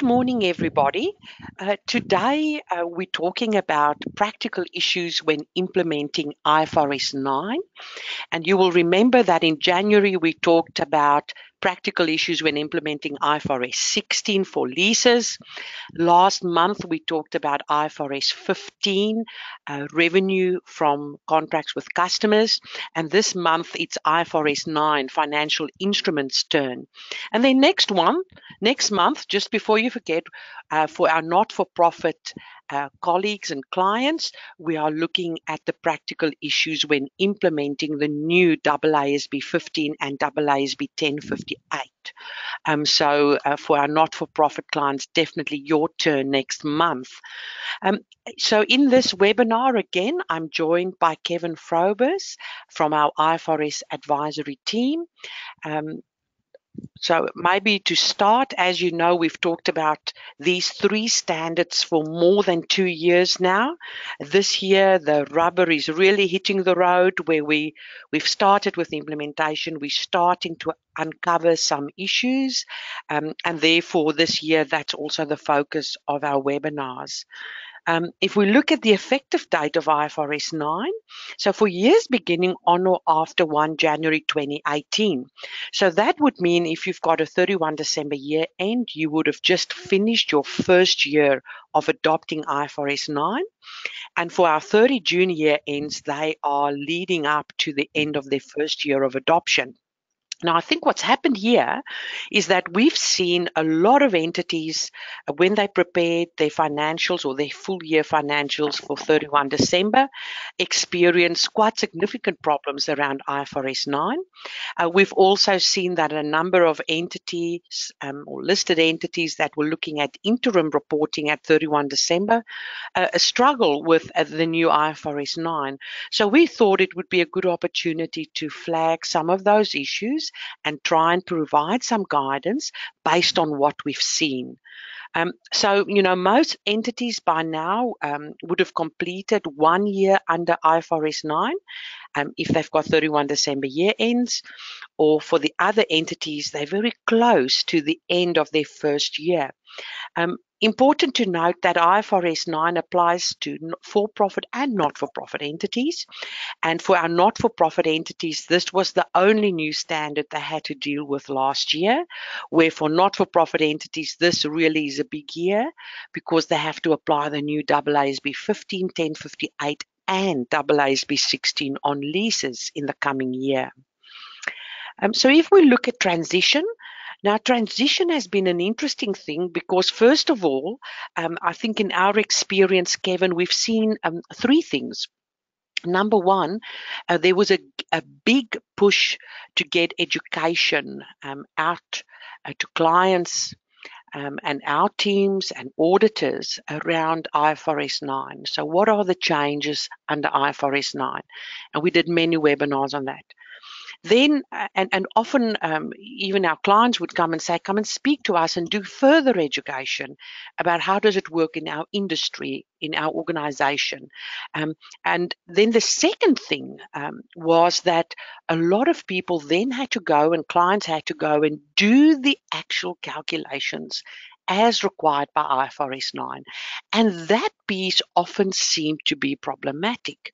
Good morning, everybody. Today, we're talking about practical issues when implementing IFRS 9. And you will remember that in January, we talked about practical issues when implementing IFRS 16 for leases. Last month, we talked about IFRS 15, revenue from contracts with customers. And this month, it's IFRS 9, financial instruments turn. And then next month, just before you forget, for our not-for-profit colleagues and clients, we are looking at the practical issues when implementing the new AASB 15 and AASB 1058. So for our not-for-profit clients, definitely your turn next month. So in this webinar, again, I'm joined by Kevin Frobers from our IFRS advisory team. So maybe to start, as you know, we've talked about these three standards for more than 2 years now. This year, the rubber is really hitting the road where we've started with implementation. We're starting to uncover some issues. And therefore, this year, that's also the focus of our webinars. If we look at the effective date of IFRS 9, so for years beginning on or after 1 January 2018, so that would mean if you've got a 31 December year end, you would have just finished your first year of adopting IFRS 9. And for our 30 June year ends, they are leading up to the end of their first year of adoption. Now, I think what's happened here is that we've seen a lot of entities, when they prepared their financials or their full year financials for 31 December, experience quite significant problems around IFRS 9. We've also seen that a number of entities or listed entities that were looking at interim reporting at 31 December struggle with the new IFRS 9. So we thought it would be a good opportunity to flag some of those issues and try and provide some guidance based on what we've seen. So, most entities by now would have completed 1 year under IFRS 9 if they've got 31 December year ends, or for the other entities, they're very close to the end of their first year. Important to note that IFRS 9 applies to for-profit and not-for-profit entities. And for our not-for-profit entities, this was the only new standard they had to deal with last year, where for not-for-profit entities, this really is a big year because they have to apply the new AASB 15, 1058 and AASB 16 on leases in the coming year. So if we look at transition, now, transition has been an interesting thing because, first of all, I think in our experience, Kevin, we've seen three things. Number one, there was a big push to get education out to clients and our teams and auditors around IFRS 9. So what are the changes under IFRS 9? And we did many webinars on that. Then, and often even our clients would come and say, come and speak to us and do further education about how does it work in our industry, in our organization. And then the second thing was that a lot of people then had to go and clients had to go and do the actual calculations as required by IFRS 9. And that piece often seemed to be problematic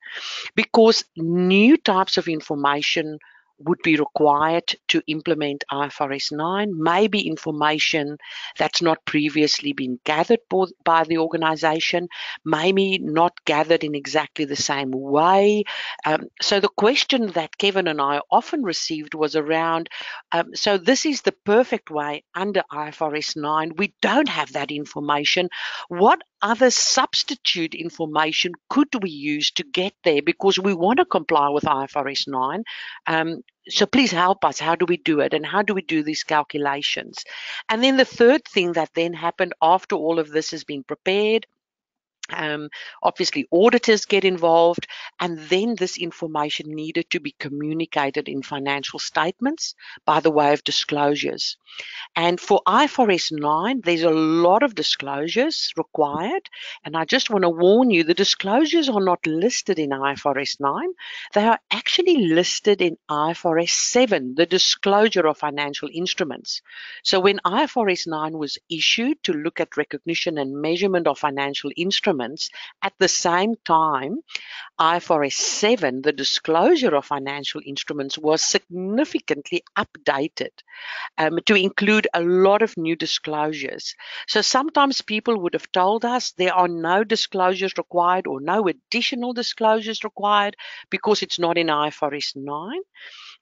because new types of information would be required to implement IFRS 9, maybe information that's not previously been gathered by the organization, maybe not gathered in exactly the same way. So the question that Kevin and I often received was around, so this is the perfect way under IFRS 9. We don't have that information. What other substitute information could we use to get there? Because we want to comply with IFRS 9. So please help us. How do we do it? And how do we do these calculations? And then the third thing that then happened after all of this has been prepared Obviously, auditors get involved, and then this information needed to be communicated in financial statements by the way of disclosures. And for IFRS 9, there's a lot of disclosures required. And I just want to warn you, the disclosures are not listed in IFRS 9. They are actually listed in IFRS 7, the disclosure of financial instruments. So when IFRS 9 was issued to look at recognition and measurement of financial instruments, at the same time, IFRS 7, the disclosure of financial instruments, was significantly updated to include a lot of new disclosures. So sometimes people would have told us there are no disclosures required or no additional disclosures required because it's not in IFRS 9,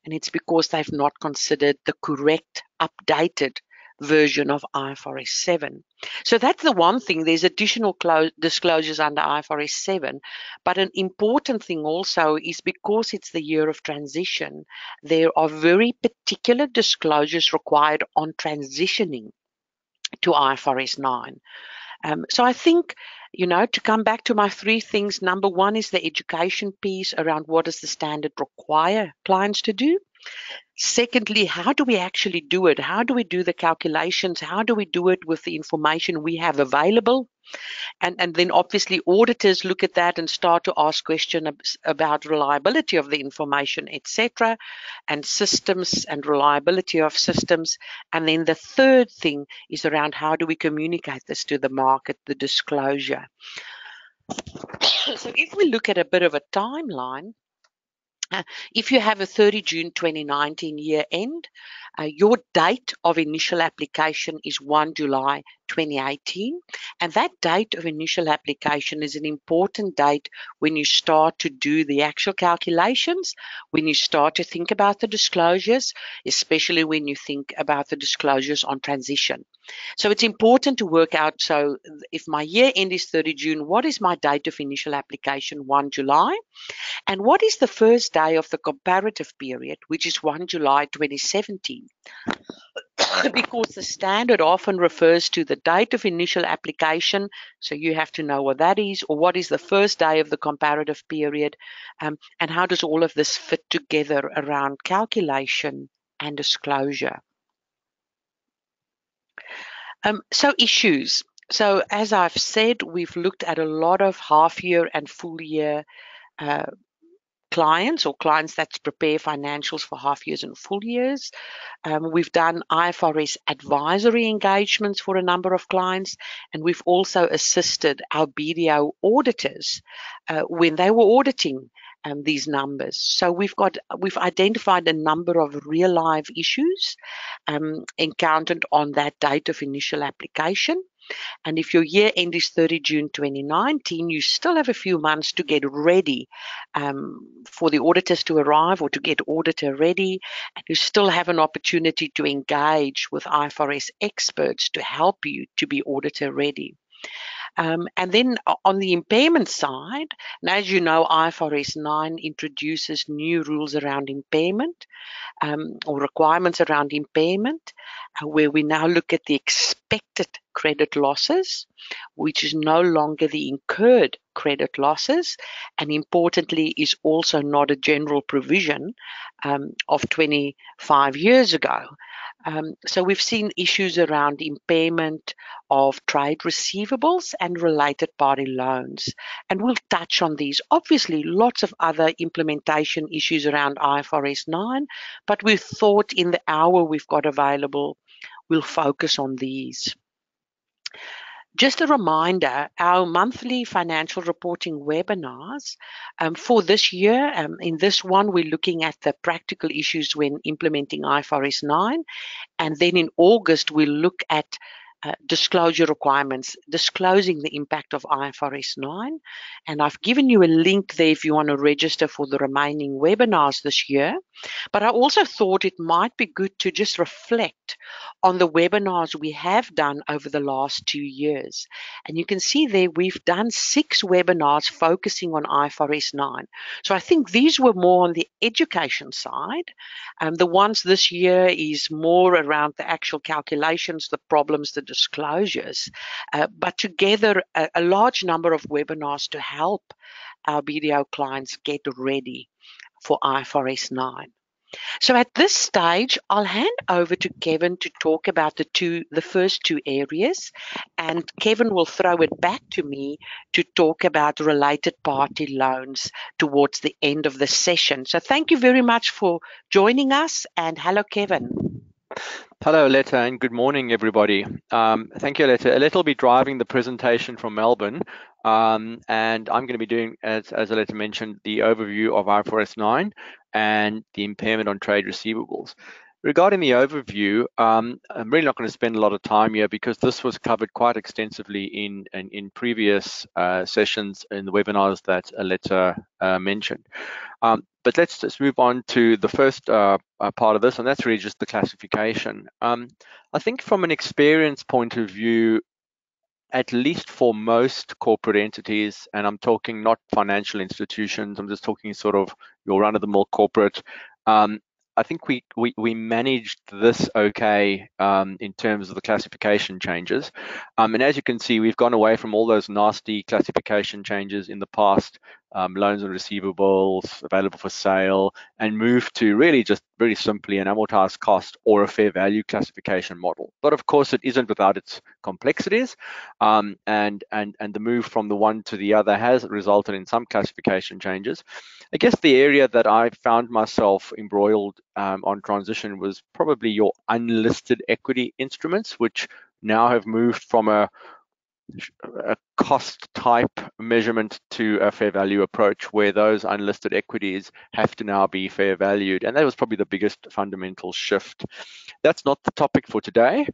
and it's because they've not considered the correct updated version of IFRS 7. So that's the one thing. There's additional disclosures under IFRS 7, but an important thing also is because it's the year of transition, there are very particular disclosures required on transitioning to IFRS 9. So I think, to come back to my three things, number one is the education piece around what does the standard require clients to do. Secondly, how do we actually do it? How do we do the calculations? How do we do it with the information we have available? And then obviously auditors look at that and start to ask questions about reliability of the information, etc., and systems and reliability of systems. And then the third thing is around how do we communicate this to the market, the disclosure. So if we look at a bit of a timeline, if you have a 30 June 2019 year end, your date of initial application is 1 July 2018. And that date of initial application is an important date when you start to do the actual calculations, when you start to think about the disclosures, especially when you think about the disclosures on transition. So it's important to work out, so if my year end is 30 June, what is my date of initial application? 1 July. And what is the first day of the comparative period, which is 1 July 2017? Because the standard often refers to the date of initial application, so you have to know what that is, or what is the first day of the comparative period, and how does all of this fit together around calculation and disclosure. So issues. So as I've said, we've looked at a lot of half-year and full-year clients or clients that prepare financials for half years and full years. We've done IFRS advisory engagements for a number of clients, and we've also assisted our BDO auditors when they were auditing these numbers. So we've identified a number of real life issues encountered on that date of initial application. And if your year end is 30 June 2019, you still have a few months to get ready for the auditors to arrive or to get auditor ready. And you still have an opportunity to engage with IFRS experts to help you to be auditor ready. And then on the impairment side, and as you know, IFRS 9 introduces new rules around impairment or requirements around impairment, where we now look at the expected credit losses, which is no longer the incurred credit losses, and importantly is also not a general provision of 25 years ago. So we've seen issues around impairment of trade receivables and related party loans. And we'll touch on these. Obviously, lots of other implementation issues around IFRS 9, but we thought in the hour we've got available, we'll focus on these. Just a reminder, our monthly financial reporting webinars for this year, in this one, we're looking at the practical issues when implementing IFRS 9. And then in August, we'll look at disclosure requirements, disclosing the impact of IFRS 9. And I've given you a link there if you want to register for the remaining webinars this year. But I also thought it might be good to just reflect on the webinars we have done over the last 2 years. And you can see there we've done 6 webinars focusing on IFRS 9. So I think these were more on the education side. The ones this year is more around the actual calculations, the problems, the disclosures, but together a large number of webinars to help our BDO clients get ready for IFRS 9. So at this stage, I'll hand over to Kevin to talk about the first two areas, and Kevin will throw it back to me to talk about related party loans towards the end of the session. So thank you very much for joining us, and hello, Kevin. Hello, Aletta, and good morning, everybody. Thank you, Aletta. Aletta will be driving the presentation from Melbourne, and I'm going to be doing, as Aletta mentioned, the overview of IFRS 9 and the impairment on trade receivables. Regarding the overview, I'm really not going to spend a lot of time here because this was covered quite extensively in previous sessions in the webinars that Aletta mentioned. But let's just move on to the first part of this, and that's really just the classification. I think from an experience point of view, at least for most corporate entities, and I'm talking not financial institutions, I'm just talking sort of your run-of-the-mill corporate, I think we managed this okay in terms of the classification changes. And as you can see, we've gone away from all those nasty classification changes in the past, loans and receivables, available for sale, and moved to really just very simply an amortized cost or a fair value classification model. But of course, it isn't without its complexities, and the move from the one to the other has resulted in some classification changes. I guess the area that I found myself embroiled on transition was probably your unlisted equity instruments, which now have moved from a cost type measurement to a fair value approach, where those unlisted equities have to now be fair valued. And that was probably the biggest fundamental shift. That's not the topic for today.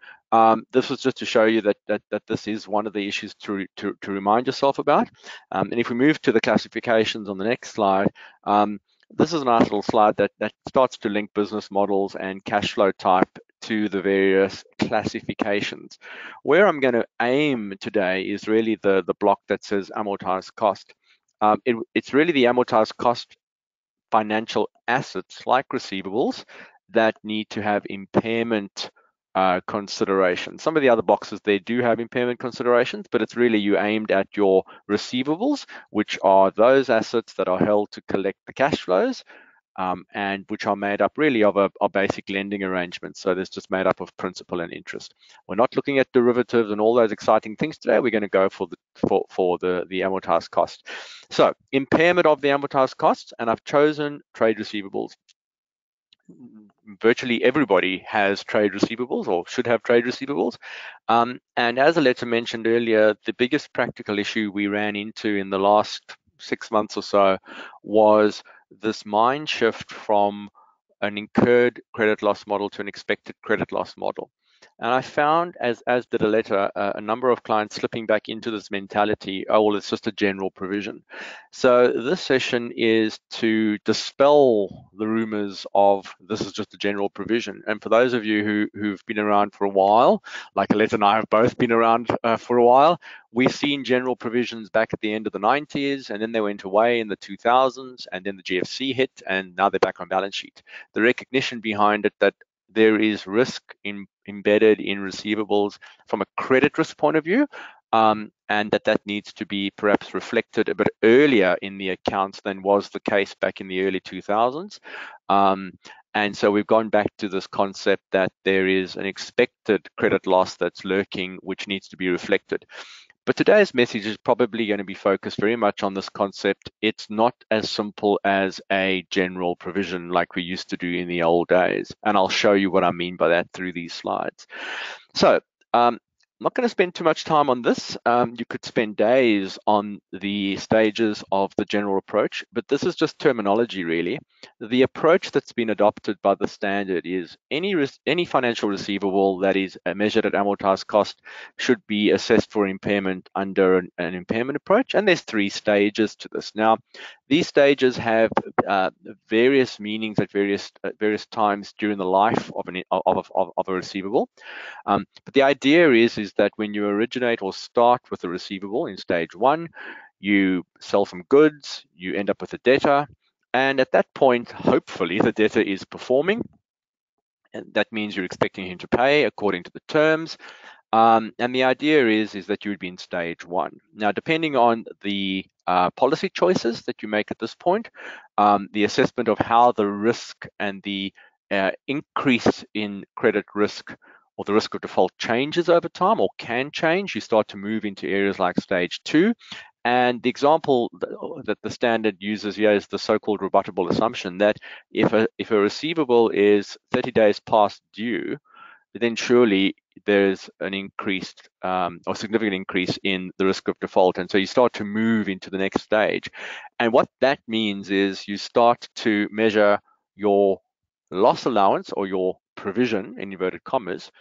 This was just to show you that this is one of the issues to remind yourself about. And if we move to the classifications on the next slide, this is a nice little slide that starts to link business models and cash flow type to the various classifications. Where I'm going to aim today is really the block that says amortized cost. It's really the amortized cost financial assets like receivables that need to have impairment consideration. Some of the other boxes, they do have impairment considerations, but it's really you aimed at your receivables, which are those assets that are held to collect the cash flows, and which are made up really of basic lending arrangements. So there's just made up of principal and interest. We're not looking at derivatives and all those exciting things today. We're going to go for the amortized cost. So impairment of the amortized costs, and I've chosen trade receivables. Virtually everybody has trade receivables or should have trade receivables. And as Aletta mentioned earlier, the biggest practical issue we ran into in the last 6 months or so was this mind shift from an incurred credit loss model to an expected credit loss model. And I found, as did Aletta, a number of clients slipping back into this mentality, oh, well, it's just a general provision. So this session is to dispel the rumors of this is just a general provision. And for those of you who've been around for a while, like Aletta and I have both been around for a while, we've seen general provisions back at the end of the 90s, and then they went away in the 2000s, and then the GFC hit, and now they're back on balance sheet. The recognition behind it that there is risk embedded in receivables from a credit risk point of view, and that needs to be perhaps reflected a bit earlier in the accounts than was the case back in the early 2000s. And so we've gone back to this concept that there is an expected credit loss that's lurking, which needs to be reflected. But today's message is probably going to be focused very much on this concept. It's not as simple as a general provision like we used to do in the old days. And I'll show you what I mean by that through these slides. So I'm not going to spend too much time on this. You could spend days on the stages of the general approach, but this is just terminology really. The approach that's been adopted by the standard is any financial receivable that is measured at amortized cost should be assessed for impairment under an impairment approach, and there's 3 stages to this. Now, these stages have various meanings at various times during the life of a receivable. But the idea is that when you originate or start with a receivable in stage 1, you sell some goods, you end up with a debtor, and at that point, hopefully, the debtor is performing, and that means you're expecting him to pay according to the terms. And the idea is that you would be in stage one. Now, depending on the policy choices that you make at this point, the assessment of how the risk and the increase in credit risk or the risk of default changes over time or can change, you start to move into areas like stage two. And the example that the standard uses here is the so-called rebuttable assumption that if a receivable is 30 days past due, then surely there's an increased or significant increase in the risk of default. And so you start to move into the next stage. And what that means is you start to measure your loss allowance or your provision, in inverted commas,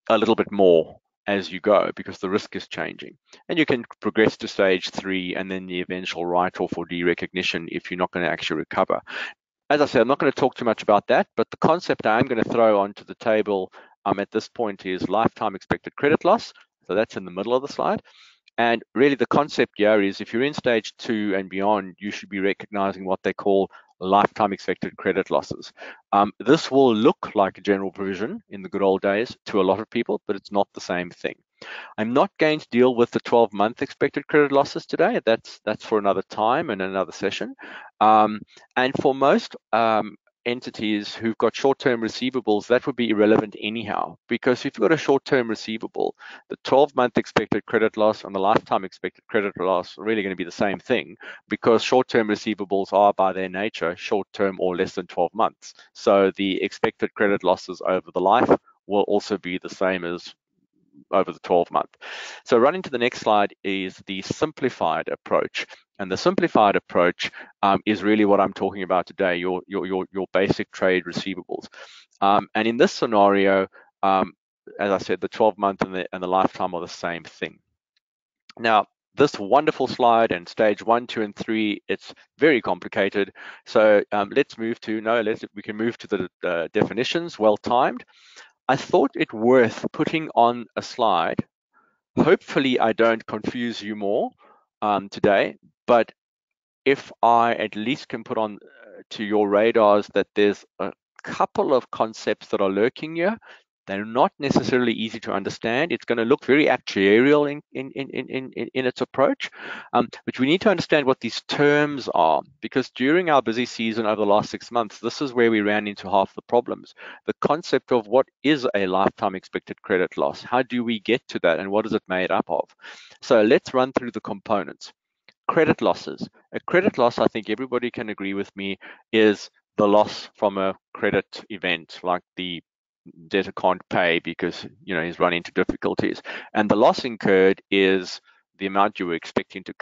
a little bit more as you go because the risk is changing. And you can progress to stage three and then the eventual write-off or derecognition if you're not going to actually recover. As I said, I'm not going to talk too much about that, but the concept I'm going to throw onto the table at this point is lifetime expected credit loss. So that's in the middle of the slide. And really the concept here is if you're in stage two and beyond, you should be recognizing what they call lifetime expected credit losses. This will look like a general provision in the good old days to a lot of people, but it's not the same thing. I'm not going to deal with the 12-month expected credit losses today. That's for another time and another session. And for most entities who've got short-term receivables, that would be irrelevant anyhow, because if you've got a short-term receivable, the 12-month expected credit loss and the lifetime expected credit loss are really going to be the same thing, because short-term receivables are by their nature short-term or less than 12 months. So the expected credit losses over the life will also be the same as over the 12-month. So running to the next slide is the simplified approach. And the simplified approach is really what I'm talking about today, your basic trade receivables. And in this scenario, as I said, the 12-month and the lifetime are the same thing. Now, this wonderful slide and stage 1, 2, and 3, it's very complicated. So let's move to, we can move to the definitions, well timed. I thought it worth putting on a slide. Hopefully I don't confuse you more today, but if I at least can put on to your radars that there's a couple of concepts that are lurking here. They're not necessarily easy to understand. It's going to look very actuarial in its approach, but we need to understand what these terms are, because during our busy season over the last 6 months, this is where we ran into half the problems. The concept of what is a lifetime expected credit loss, how do we get to that, and what is it made up of? So let's run through the components. Credit losses. A credit loss, I think everybody can agree with me, is the loss from a credit event, like the debtor can't pay because he's run into difficulties, and the loss incurred is the amount you were expecting to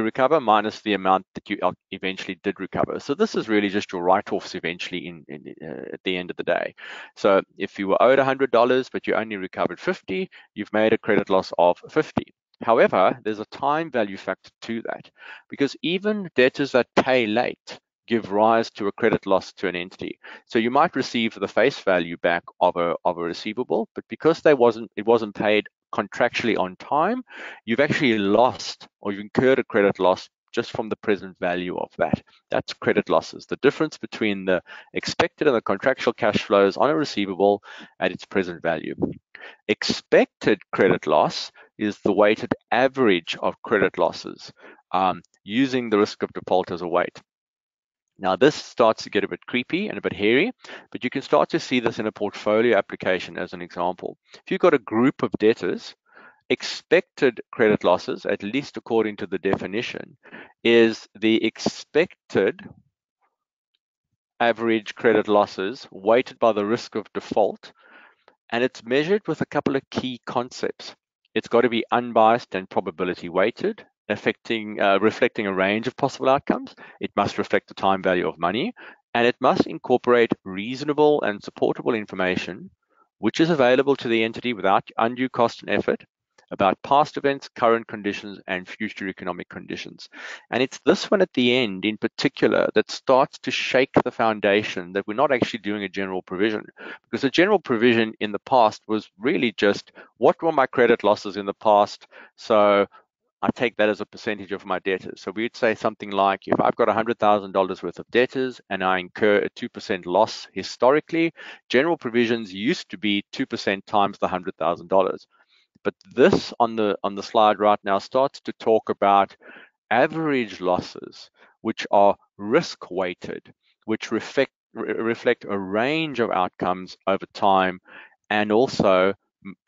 recover minus the amount that you eventually did recover. So this is really just your write-offs eventually at the end of the day. So if you were owed $100 but you only recovered 50, you've made a credit loss of 50. However, there's a time value factor to that, because even debtors that pay late give rise to a credit loss to an entity. So you might receive the face value back of a receivable, but because it wasn't paid contractually on time, you've actually lost or you've incurred a credit loss just from the present value of that. That's credit losses, the difference between the expected and the contractual cash flows on a receivable at its present value. Expected credit loss is the weighted average of credit losses using the risk of default as a weight. Now this starts to get a bit creepy and a bit hairy, but you can start to see this in a portfolio application as an example. If you've got a group of debtors, expected credit losses, at least according to the definition, is the expected average credit losses weighted by the risk of default, and it's measured with a couple of key concepts. It's got to be unbiased and probability weighted, reflecting a range of possible outcomes. It must reflect the time value of money, and it must incorporate reasonable and supportable information which is available to the entity without undue cost and effort about past events, current conditions, and future economic conditions. And it's this one at the end in particular that starts to shake the foundation that we're not actually doing a general provision, because a general provision in the past was really just what were my credit losses in the past, so I take that as a percentage of my debtors. So we'd say something like, if I've got $100,000 worth of debtors and I incur a 2% loss historically, general provisions used to be 2% times the $100,000. But this on the slide right now starts to talk about average losses, which are risk weighted, which reflect a range of outcomes over time, and also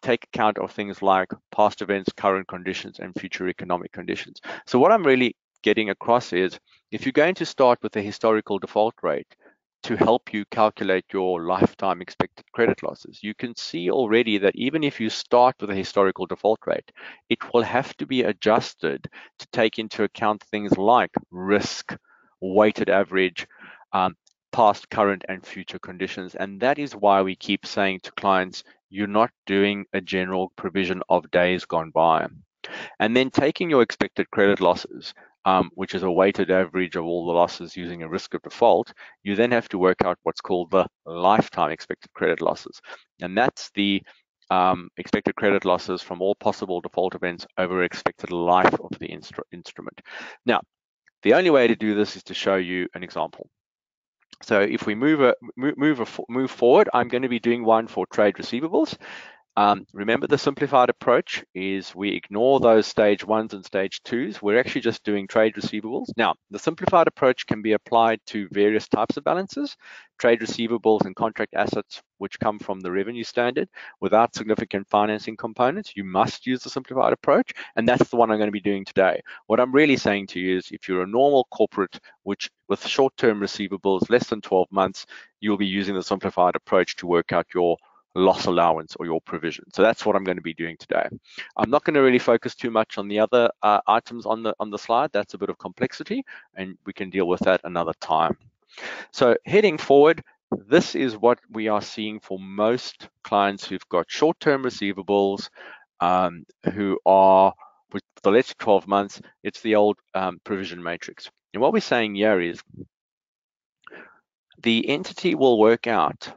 take account of things like past events, current conditions, and future economic conditions. So what I'm really getting across is, if you're going to start with a historical default rate to help you calculate your lifetime expected credit losses, you can see already that even if you start with a historical default rate, it will have to be adjusted to take into account things like risk, weighted average, past, current, and future conditions. And that is why we keep saying to clients, you're not doing a general provision of days gone by. And then taking your expected credit losses, which is a weighted average of all the losses using a risk of default, you then have to work out what's called the lifetime expected credit losses. And that's the expected credit losses from all possible default events over expected life of the instrument. Now, the only way to do this is to show you an example. So if we move forward, I'm going to be doing one for trade receivables. Remember, the simplified approach is we ignore those stage ones and stage twos. We're actually just doing trade receivables. Now, the simplified approach can be applied to various types of balances, trade receivables and contract assets, which come from the revenue standard without significant financing components. You must use the simplified approach, and that's the one I'm going to be doing today. What I'm really saying to you is, if you're a normal corporate, which with short-term receivables, less than 12 months, you'll be using the simplified approach to work out your loss allowance or your provision. So that's what I'm going to be doing today. I'm not going to really focus too much on the other items on the slide. That's a bit of complexity, and we can deal with that another time. So heading forward, this is what we are seeing for most clients who've got short-term receivables, who are with the last 12 months. It's the old provision matrix. And what we're saying here is the entity will work out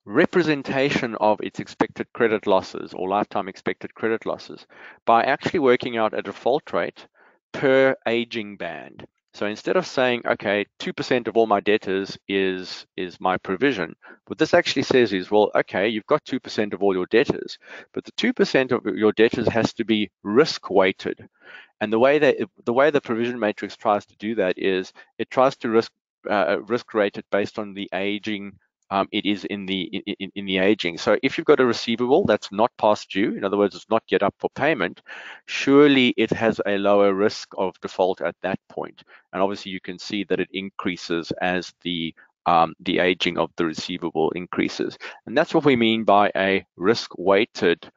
representation of its expected credit losses or lifetime expected credit losses by actually working out a default rate per aging band. So instead of saying, okay, 2% of all my debtors is my provision, what this actually says is, well, okay, you've got 2% of all your debtors, but the 2% of your debtors has to be risk weighted. And the way the provision matrix tries to do that is it tries to risk rate it based on the aging it is in the aging. So if you've got a receivable that's not past due, in other words, it's not yet up for payment, surely it has a lower risk of default at that point. And obviously you can see that it increases as the aging of the receivable increases. And that's what we mean by a risk-weighted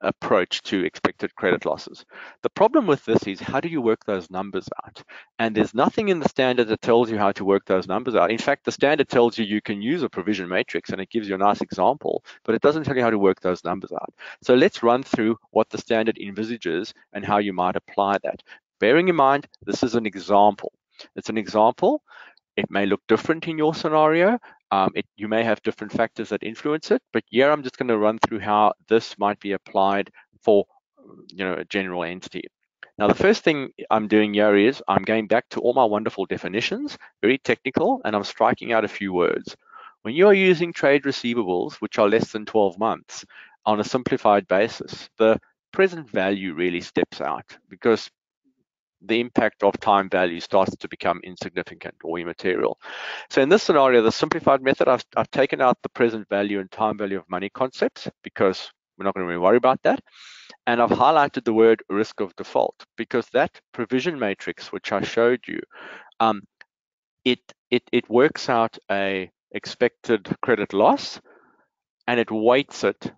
approach to expected credit losses. The problem with this is, how do you work those numbers out? And there's nothing in the standard that tells you how to work those numbers out. In fact, the standard tells you can use a provision matrix, and it gives you a nice example, but it doesn't tell you how to work those numbers out. So let's run through what the standard envisages and how you might apply that. Bearing in mind, this is an example. It's an example. It may look different in your scenario. You may have different factors that influence it, but here I'm just going to run through how this might be applied for a general entity. Now, the first thing I'm doing here is I'm going back to all my wonderful definitions, very technical, and I'm striking out a few words. When you are using trade receivables, which are less than 12 months, on a simplified basis, the present value really steps out, because the impact of time value starts to become insignificant or immaterial. So in this scenario, the simplified method, I've taken out the present value and time value of money concepts, because we're not going to really worry about that. And I've highlighted the word risk of default, because that provision matrix, which I showed you, it works out a expected credit loss, and it weights it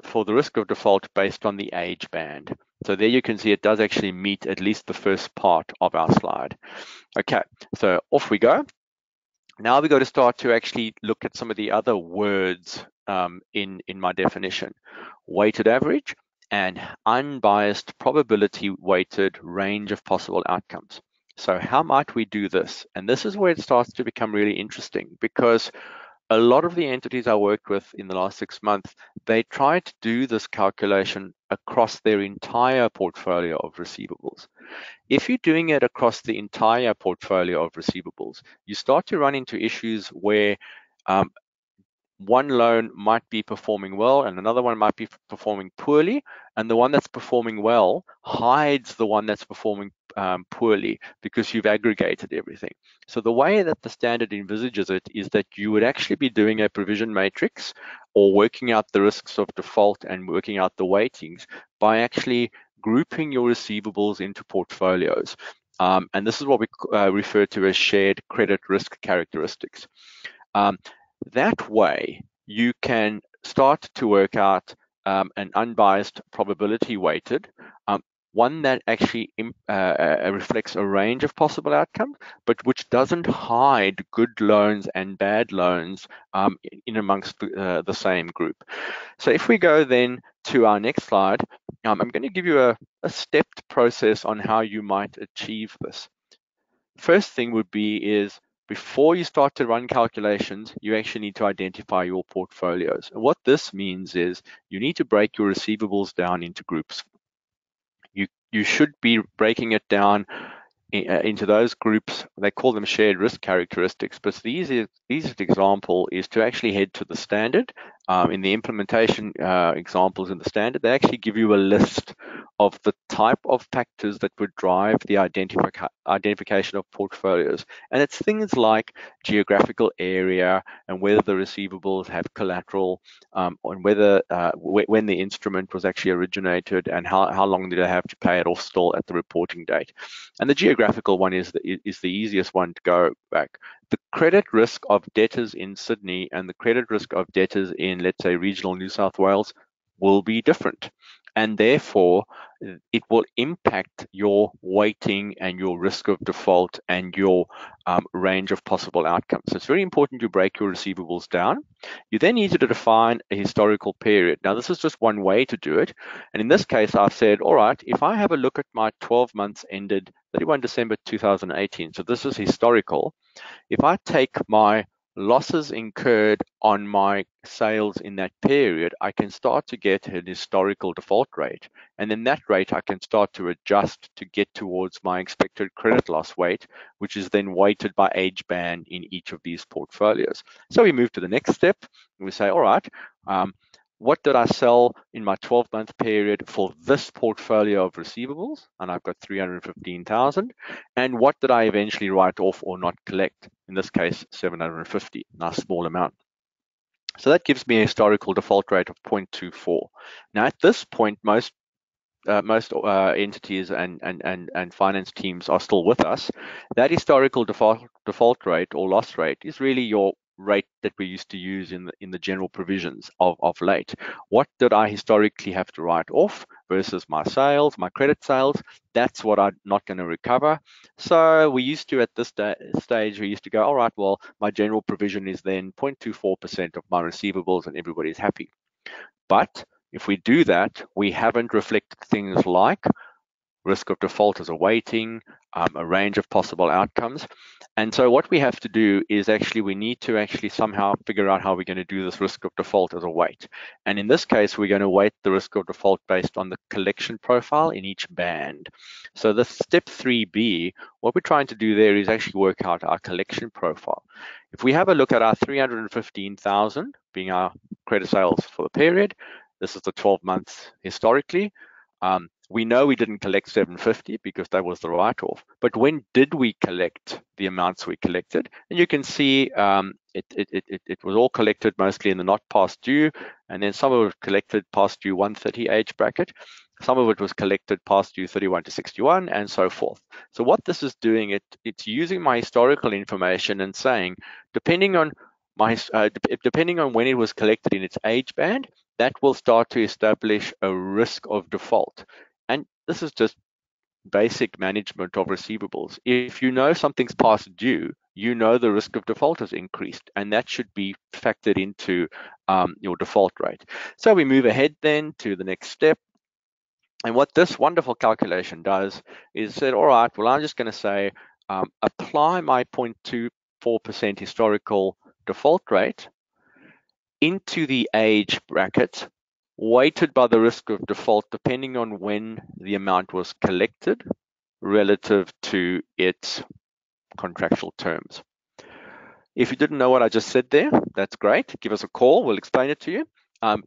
for the risk of default based on the age band. So there you can see it does actually meet at least the first part of our slide. Okay, so off we go. Now we got to start to actually look at some of the other words in my definition. Weighted average and unbiased probability weighted range of possible outcomes. So how might we do this? And this is where it starts to become really interesting, because a lot of the entities I worked with in the last 6 months, they tried to do this calculation across their entire portfolio of receivables. If you're doing it across the entire portfolio of receivables, you start to run into issues where one loan might be performing well and another one might be performing poorly, and the one that's performing well hides the one that's performing poorly because you've aggregated everything. So the way that the standard envisages it is that you would actually be doing a provision matrix or working out the risks of default and working out the weightings by actually grouping your receivables into portfolios. And this is what we refer to as shared credit risk characteristics. That way, you can start to work out an unbiased probability weighted, one that actually reflects a range of possible outcomes, but which doesn't hide good loans and bad loans in amongst the same group. So if we go then to our next slide, I'm going to give you a stepped process on how you might achieve this. First thing would be is before you start to run calculations, you actually need to identify your portfolios. And what this means is you need to break your receivables down into groups. You should be breaking it down into those groups. They call them shared risk characteristics, but the easiest example is to actually head to the standard. In the implementation examples in the standard, they actually give you a list of the type of factors that would drive the identification of portfolios. And it's things like geographical area and whether the receivables have collateral, and whether when the instrument was actually originated and how long did I have to pay it off still at the reporting date. And the geographical one is the easiest one to go back. The credit risk of debtors in Sydney and the credit risk of debtors in, let's say, regional New South Wales will be different. And therefore, it will impact your weighting and your risk of default and your range of possible outcomes. So it's very important you break your receivables down. You then need to define a historical period. Now, this is just one way to do it. And in this case, I've said, all right, if I have a look at my 12 months ended 31 December 2018, so this is historical. If I take my losses incurred on my sales in that period, I can start to get an historical default rate. And then that rate I can start to adjust to get towards my expected credit loss weight, which is then weighted by age band in each of these portfolios. So we move to the next step and we say, all right, what did I sell in my 12-month period for this portfolio of receivables? And I've got 315,000. And what did I eventually write off or not collect? In this case, 750, a nice small amount. So that gives me a historical default rate of 0.24. Now, at this point, most entities and finance teams are still with us. That historical default rate or loss rate is really your rate that we used to use in the general provisions of late. What did I historically have to write off versus my sales, my credit sales? That's what I'm not going to recover. So we used to, at this stage, we used to go, all right, well, my general provision is then 0.24% of my receivables and everybody's happy. But if we do that, we haven't reflected things like risk of default as a weighting, a range of possible outcomes. And so what we have to do is we need to actually somehow figure out how we're going to do this risk of default as a weight. And in this case, we're going to weight the risk of default based on the collection profile in each band. So the step 3B, what we're trying to do there is actually work out our collection profile. If we have a look at our 315,000 being our credit sales for the period, this is the 12 months historically. We know we didn't collect 750 because that was the write-off. But when did we collect the amounts we collected? And you can see it was all collected mostly in the not past due, and then some of it collected past due 130 age bracket. Some of it was collected past due 31 to 61, and so forth. So what this is doing, it's using my historical information and saying, depending on when it was collected in its age band, that will start to establish a risk of default. And this is just basic management of receivables. If you know something's past due, you know the risk of default has increased, and that should be factored into your default rate. So we move ahead then to the next step. And what this wonderful calculation does is said, all right, well, I'm just going to say, apply my 0.24% historical default rate into the age bracket, weighted by the risk of default depending on when the amount was collected relative to its contractual terms. If you didn't know what I just said there, that's great. Give us a call. We'll explain it to you.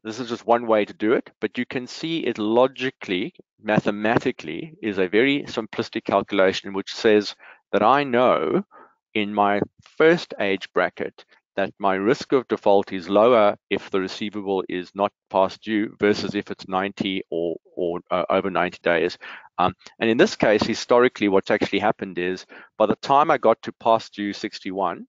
This is just one way to do it, but you can see it logically, mathematically, is a very simplistic calculation which says that I know in my first age bracket that my risk of default is lower if the receivable is not past due versus if it's 90 or over 90 days. And in this case, historically, what's actually happened is by the time I got to past due 61,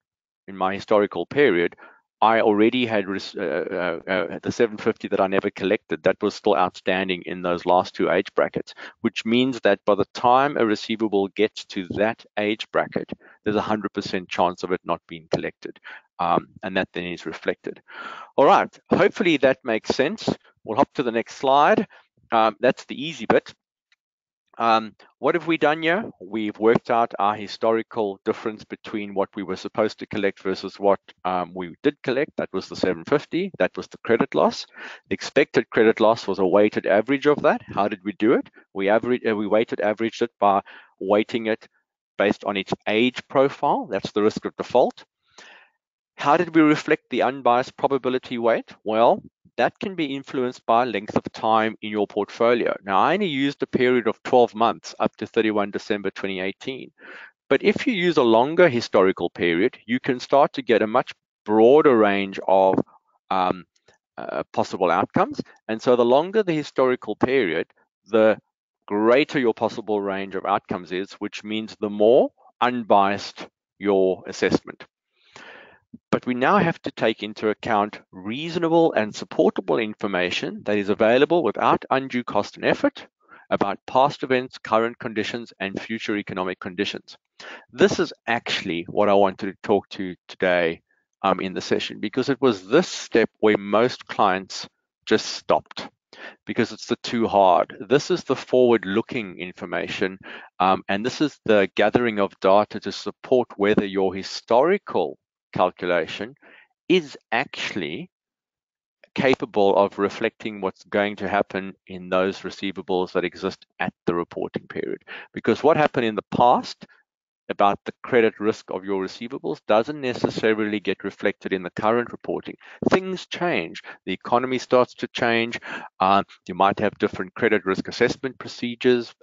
in my historical period, I already had the 750 that I never collected. That was still outstanding in those last two age brackets, which means that by the time a receivable gets to that age bracket, there's a 100% chance of it not being collected. And that then is reflected. All right, hopefully that makes sense. We'll hop to the next slide. That's the easy bit. What have we done here? We've worked out our historical difference between what we were supposed to collect versus what we did collect. That was the 750. That was the credit loss. The expected credit loss was a weighted average of that. How did we do it? We weighted averaged it by weighting it based on its age profile. That's the risk of default. How did we reflect the unbiased probability weight? Well, that can be influenced by length of time in your portfolio. Now, I only used a period of 12 months up to 31 December 2018. But if you use a longer historical period, you can start to get a much broader range of possible outcomes. And so the longer the historical period, the greater your possible range of outcomes is, which means the more unbiased your assessment. But we now have to take into account reasonable and supportable information that is available without undue cost and effort about past events, current conditions, and future economic conditions. This is actually what I wanted to talk to today in the session, because it was this step where most clients just stopped because it's the too hard. This is the forward-looking information, and this is the gathering of data to support whether your historical calculation is actually capable of reflecting what's going to happen in those receivables that exist at the reporting period. Because what happened in the past about the credit risk of your receivables doesn't necessarily get reflected in the current reporting. Things change. The economy starts to change. You might have different credit risk assessment procedures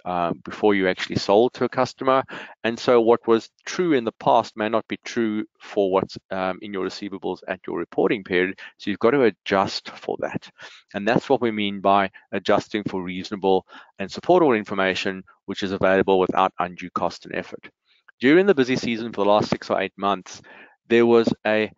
before you actually sold to a customer. And so what was true in the past may not be true for what's in your receivables at your reporting period. So you've got to adjust for that. And that's what we mean by adjusting for reasonable and supportable information, which is available without undue cost and effort. During the busy season for the last 6 or 8 months, there was a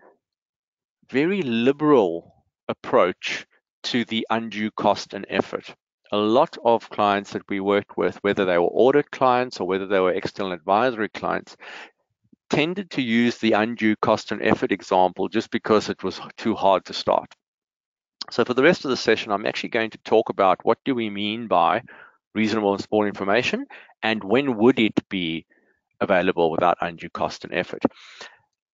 very liberal approach to the undue cost and effort. A lot of clients that we worked with, whether they were audit clients or whether they were external advisory clients, tended to use the undue cost and effort example just because it was too hard to start. So for the rest of the session, I'm actually going to talk about what do we mean by reasonable and supporting information, and when would it be available without undue cost and effort.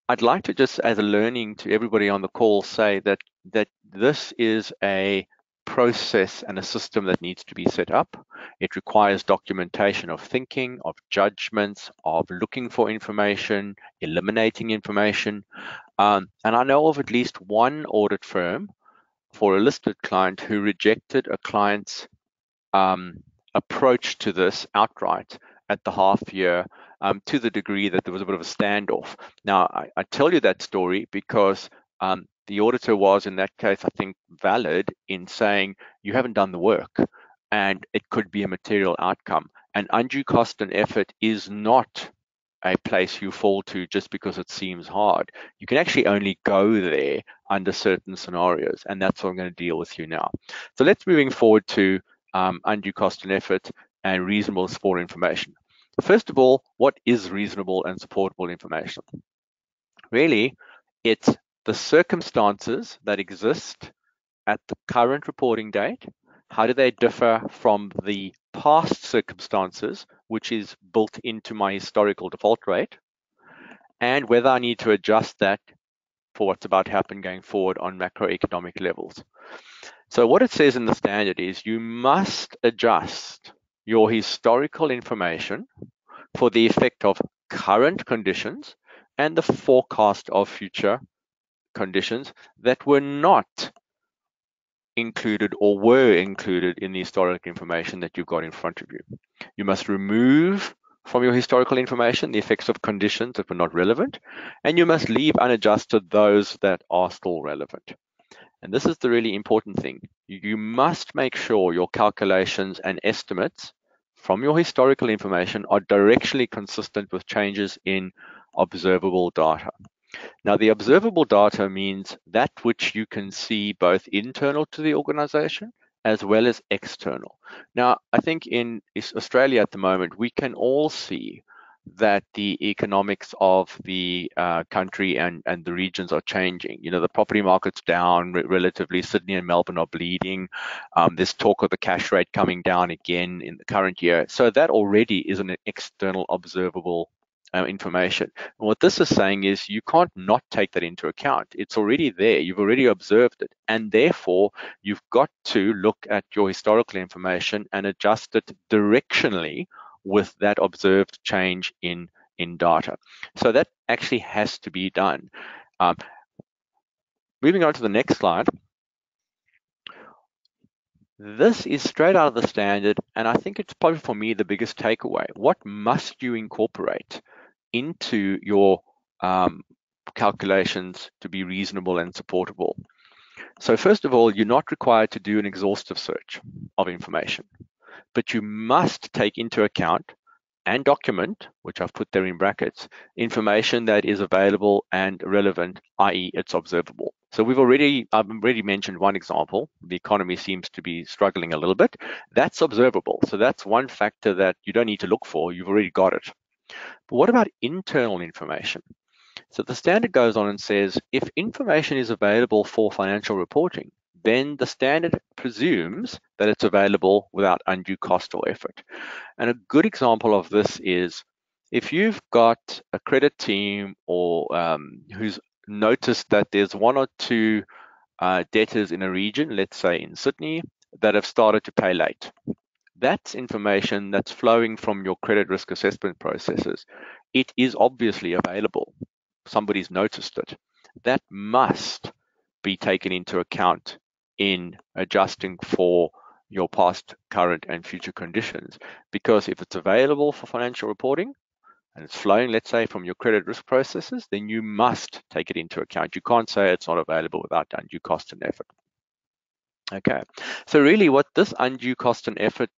I'd like to just, as a learning to everybody on the call, say that this is a process and a system that needs to be set up. It requires documentation of thinking, of judgments, of looking for information, eliminating information. And I know of at least one audit firm for a listed client who rejected a client's approach to this outright at the half year, to the degree that there was a bit of a standoff. Now, I tell you that story because the auditor was, in that case, I think, valid in saying you haven't done the work and it could be a material outcome. And undue cost and effort is not a place you fall to just because it seems hard. You can actually only go there under certain scenarios, and that's what I'm going to deal with you now. So let's moving forward to undue cost and effort and reasonable and supportable information. First of all, what is reasonable and supportable information? Really, it's the circumstances that exist at the current reporting date. How do they differ from the past circumstances, which is built into my historical default rate, and whether I need to adjust that for what's about to happen going forward on macroeconomic levels. So what it says in the standard is you must adjust your historical information for the effect of current conditions and the forecast of future conditions that were not included or were included in the historic information that you've got in front of you. You must remove from your historical information the effects of conditions that were not relevant, and you must leave unadjusted those that are still relevant. And this is the really important thing. You must make sure your calculations and estimates from your historical information are directionally consistent with changes in observable data. Now, the observable data means that which you can see both internal to the organization as well as external. Now, I think in Australia at the moment, we can all see that the economics of the country and the regions are changing. You know, the property market's down relatively. Sydney and Melbourne are bleeding. There's talk of the cash rate coming down again in the current year. So that already is an external observable information. And what this is saying is you can't not take that into account. It's already there. You've already observed it. And therefore, you've got to look at your historical information and adjust it directionally with that observed change in data. So that actually has to be done. Moving on to the next slide. This is straight out of the standard, and I think it's probably for me the biggest takeaway. What must you incorporate into your calculations to be reasonable and supportable? So first of all, you're not required to do an exhaustive search of information, but you must take into account and document, which I've put there in brackets, information that is available and relevant, i.e. it's observable. So I've already mentioned one example. The economy seems to be struggling a little bit. That's observable. So that's one factor that you don't need to look for. You've already got it. But what about internal information? So the standard goes on and says, if information is available for financial reporting, then the standard presumes that it's available without undue cost or effort. And a good example of this is if you've got a credit team or who's noticed that there's one or two debtors in a region, let's say in Sydney, that have started to pay late. That's information that's flowing from your credit risk assessment processes. It is obviously available. Somebody's noticed it. That must be taken into account in adjusting for your past, current, and future conditions. Because if it's available for financial reporting and it's flowing, let's say, from your credit risk processes, then you must take it into account. You can't say it's not available without undue cost and effort. Okay, so really what this undue cost and effort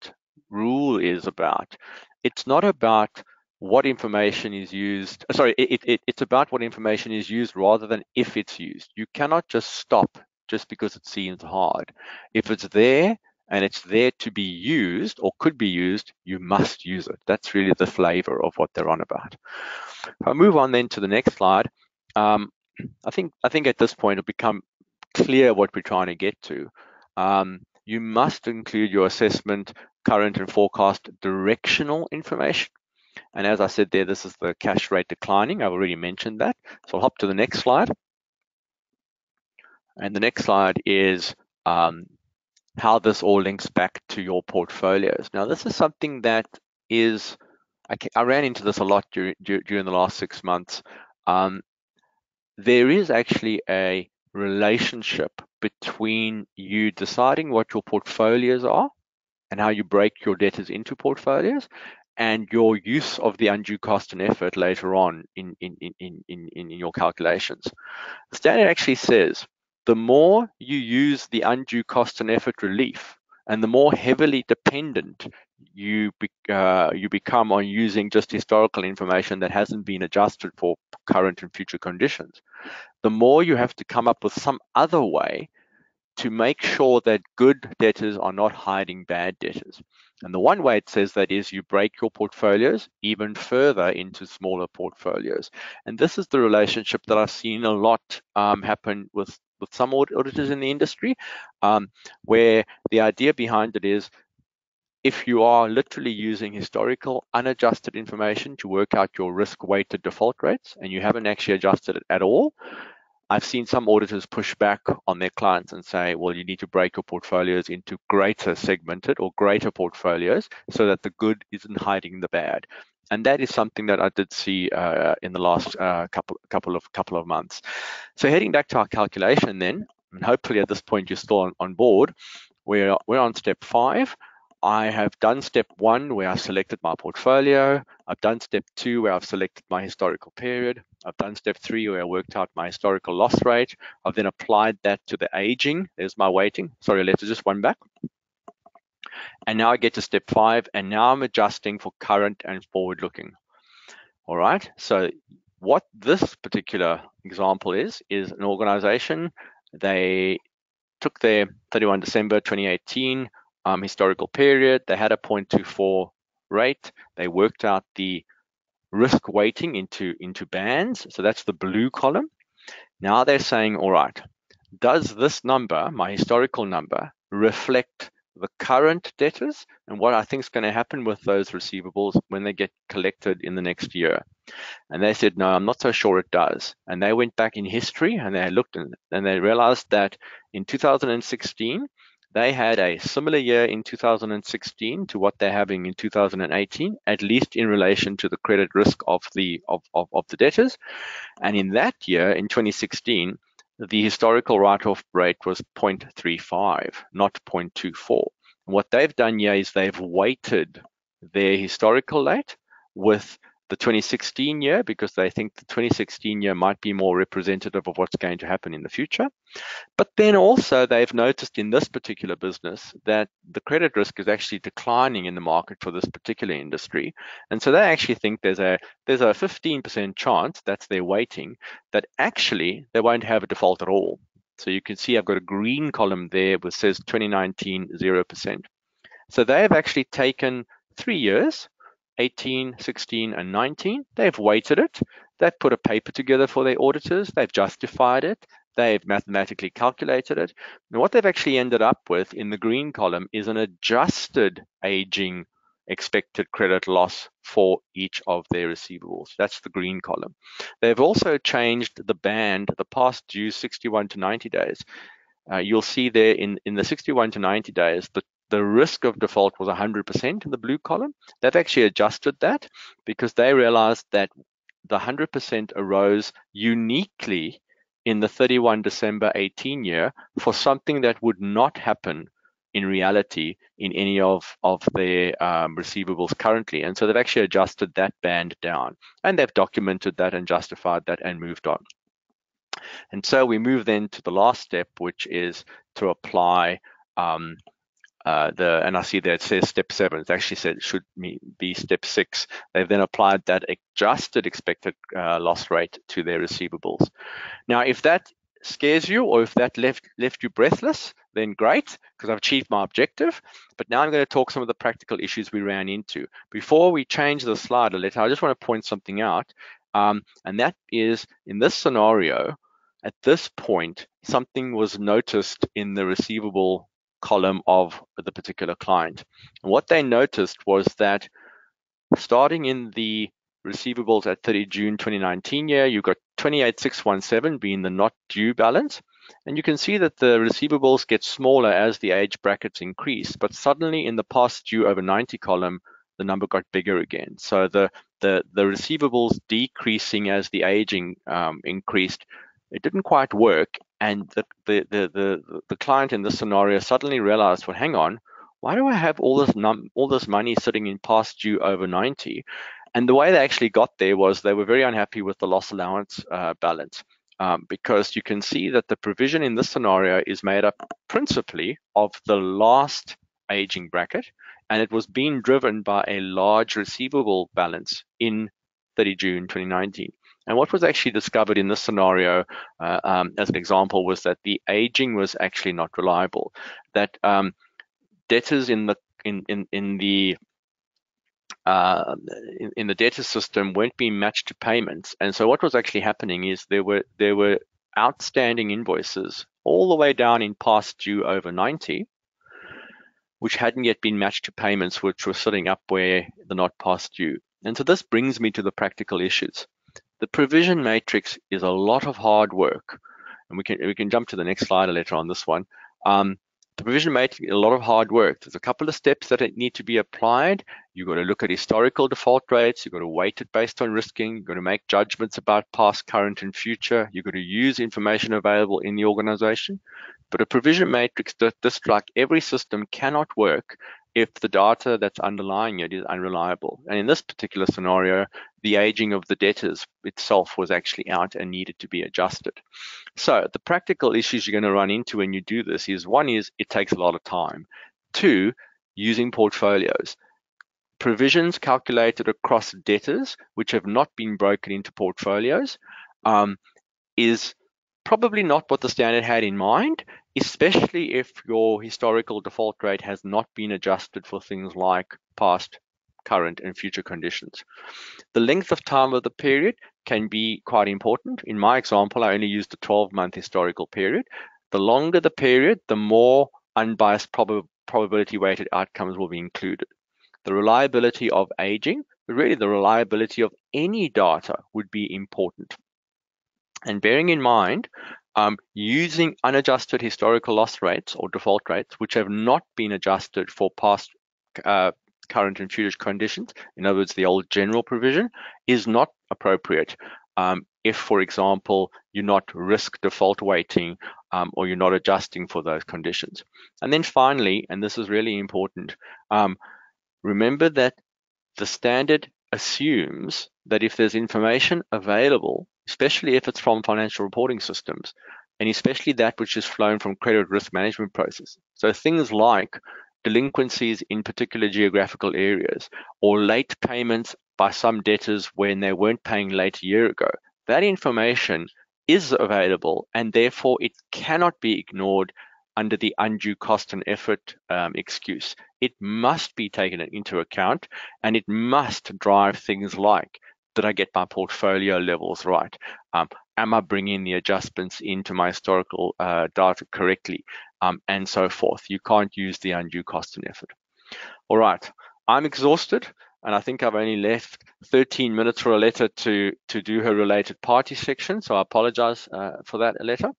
rule is about, it's not about what information is used, it's about what information is used rather than if it's used. You cannot just stop just because it seems hard. If it's there and it's there to be used or could be used, you must use it. That's really the flavor of what they're on about. If I move on then to the next slide, I think at this point it'll become clear what we're trying to get to. You must include your assessment, current and forecast directional information. And as I said there, this is the cash rate declining. I've already mentioned that. So I'll hop to the next slide. And the next slide is how this all links back to your portfolios. Now, this is something that is, I ran into this a lot during the last 6 months. There is actually a relationship between you deciding what your portfolios are and how you break your debtors into portfolios and your use of the undue cost and effort later on in your calculations. The standard actually says the more you use the undue cost and effort relief and the more heavily dependent you become on using just historical information that hasn't been adjusted for current and future conditions, the more you have to come up with some other way to make sure that good debtors are not hiding bad debtors. And the one way it says that is you break your portfolios even further into smaller portfolios. And this is the relationship that I've seen a lot happen with some auditors in the industry, where the idea behind it is if you are literally using historical unadjusted information to work out your risk-weighted default rates and you haven't actually adjusted it at all, I've seen some auditors push back on their clients and say, well, you need to break your portfolios into greater segmented or greater portfolios so that the good isn't hiding the bad. And that is something that I did see in the last couple of months. So heading back to our calculation then, and hopefully at this point you're still on board, we're on step 5. I have done step 1 where I selected my portfolio. I've done step 2 where I've selected my historical period. I've done step 3 where I worked out my historical loss rate. I've then applied that to the aging. There's my weighting. Sorry, let's just one back. And now I get to step 5, and now I'm adjusting for current and forward looking. All right, so what this particular example is an organization. They took their 31 December 2018 historical period. They had a 0.24 rate. They worked out the risk weighting into bands. So that's the blue column. Now they're saying, all right, does this number, my historical number, reflect the current debtors and what I think is going to happen with those receivables when they get collected in the next year? And they said, no, I'm not so sure it does. And they went back in history and they looked and they realized that in 2016, they had a similar year in 2016 to what they're having in 2018, at least in relation to the credit risk of the debtors. And in that year, in 2016, the historical write-off rate was 0.35, not 0.24. And what they've done here is they've weighted their historical rate with the 2016 year because they think the 2016 year might be more representative of what's going to happen in the future. But then also they've noticed in this particular business that the credit risk is actually declining in the market for this particular industry. And so they actually think there's a 15% chance, that's their weighting, that actually they won't have a default at all. So you can see I've got a green column there which says 2019, 0%. So they've actually taken 3 years, 18, 16, and 19. They've weighted it. They've put a paper together for their auditors. They've justified it. They've mathematically calculated it. And what they've actually ended up with in the green column is an adjusted aging expected credit loss for each of their receivables. That's the green column. They've also changed the band, the past due 61 to 90 days. You'll see there in the 61 to 90 days, the risk of default was 100% in the blue column. They've actually adjusted that because they realized that the 100% arose uniquely in the 31 December 18 year for something that would not happen in reality in any of their receivables currently. And so they've actually adjusted that band down, and they've documented that and justified that and moved on. And so we move then to the last step, which is to apply and I see that it says step 7. It actually said it should be step 6. They've then applied that adjusted expected loss rate to their receivables. Now, if that scares you or if that left you breathless, then great, because I've achieved my objective. But now I'm going to talk some of the practical issues we ran into. Before we change the slide a little, I just want to point something out, and that is in this scenario, at this point, something was noticed in the receivable column of the particular client. And what they noticed was that starting in the receivables at 30 June 2019 year, you've got 28,617 being the not due balance. And you can see that the receivables get smaller as the age brackets increase, but suddenly in the past due over 90 column, the number got bigger again. So the receivables decreasing as the aging increased, it didn't quite work. And the client in this scenario suddenly realized, well, hang on, why do I have all this money sitting in past due over 90? And the way they actually got there was they were very unhappy with the loss allowance balance, because you can see that the provision in this scenario is made up principally of the last aging bracket, and it was being driven by a large receivable balance in 30 June 2019. And what was actually discovered in this scenario, as an example, was that the aging was actually not reliable. That debtors in the debtor system weren't being matched to payments. And so what was actually happening is there were outstanding invoices all the way down in past due over 90, which hadn't yet been matched to payments, which were sitting up where the not past due. And so this brings me to the practical issues. The provision matrix is a lot of hard work, and we can jump to the next slide later on this one. The provision matrix is a lot of hard work. There's a couple of steps that need to be applied. You've got to look at historical default rates. You've got to weight it based on risking. You've got to make judgments about past, current, and future. You've got to use information available in the organization. But a provision matrix just like every system cannot work if the data that's underlying it is unreliable. And in this particular scenario, the aging of the debtors itself was actually out and needed to be adjusted. So the practical issues you're going to run into when you do this is, one is it takes a lot of time. Two, using portfolios. Provisions calculated across debtors, which have not been broken into portfolios, is probably not what the standard had in mind, especially if your historical default rate has not been adjusted for things like past, current, and future conditions. The length of time of the period can be quite important. In my example, I only used a 12-month historical period. The longer the period, the more unbiased probability-weighted outcomes will be included. The reliability of aging, but really the reliability of any data would be important. And bearing in mind, using unadjusted historical loss rates or default rates, which have not been adjusted for past, current, and future conditions, in other words, the old general provision, is not appropriate if, for example, you're not risk default weighting or you're not adjusting for those conditions. And then finally, and this is really important, remember that the standard assumes that if there's information available, especially if it's from financial reporting systems, and especially that which is flown from credit risk management process. So things like delinquencies in particular geographical areas or late payments by some debtors when they weren't paying late a year ago, that information is available and therefore it cannot be ignored under the undue cost and effort excuse. It must be taken into account and it must drive things like, did I get my portfolio levels right? Am I bringing the adjustments into my historical data correctly? And so forth. You can't use the undue cost and effort. All right, I'm exhausted and I think I've only left 13 minutes for Aletta to do her related party section. So I apologize for that, Aletta.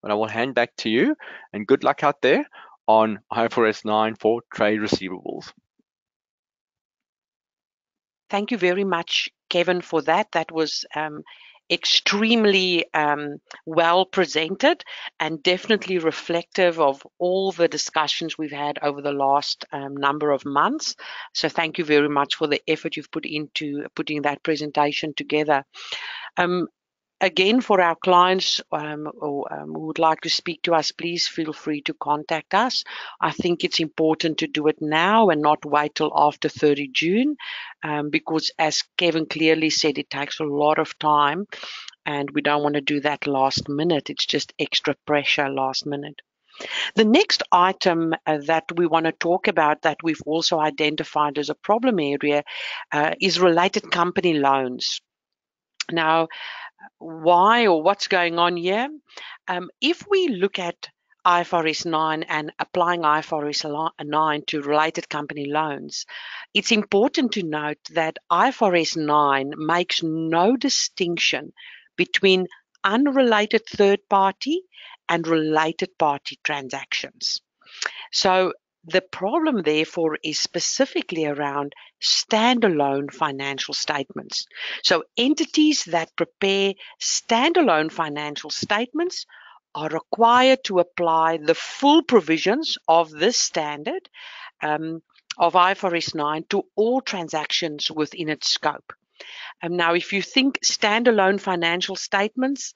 But I will hand back to you and good luck out there on IFRS 9 for trade receivables. Thank you very much, Kevin, for that. That was extremely well presented and definitely reflective of all the discussions we've had over the last number of months. So thank you very much for the effort you've put into putting that presentation together. Again, for our clients who would like to speak to us, please feel free to contact us. I think it's important to do it now and not wait till after 30 June because, as Kevin clearly said, it takes a lot of time and we don't want to do that last minute. It's just extra pressure last minute. The next item that we want to talk about that we've also identified as a problem area is related company loans. Now, why or what's going on here? If we look at IFRS 9 and applying IFRS 9 to related company loans, it's important to note that IFRS 9 makes no distinction between unrelated third party and related party transactions. So the problem, therefore, is specifically around standalone financial statements. So entities that prepare standalone financial statements are required to apply the full provisions of this standard of IFRS 9 to all transactions within its scope. Now, if you think standalone financial statements